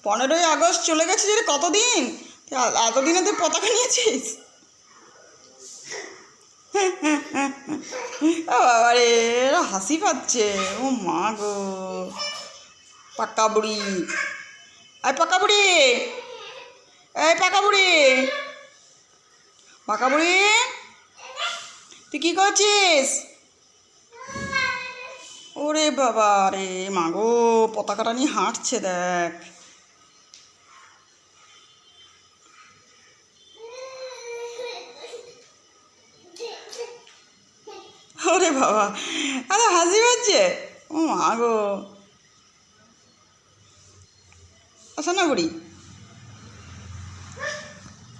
15ই August চলে গেছে যে কতদিন, এতদিনে তুই পতাকা নিয়েছিস? বাবা রে, এরা হাসি পাচ্ছে। ও মা গো, পাক্কা বুড়ি। এই পাকা বুড়ি, এই পাকা বুড়ি, পাকা বুড়ি, তুই কি করছিস? ওরে বাবা রে, মাগো পতাকাটা নিয়ে হাঁটছে দেখ। ওরে বাবা, এত হাসি পাচ্ছে। ও মা গো, আসো না বুড়ি।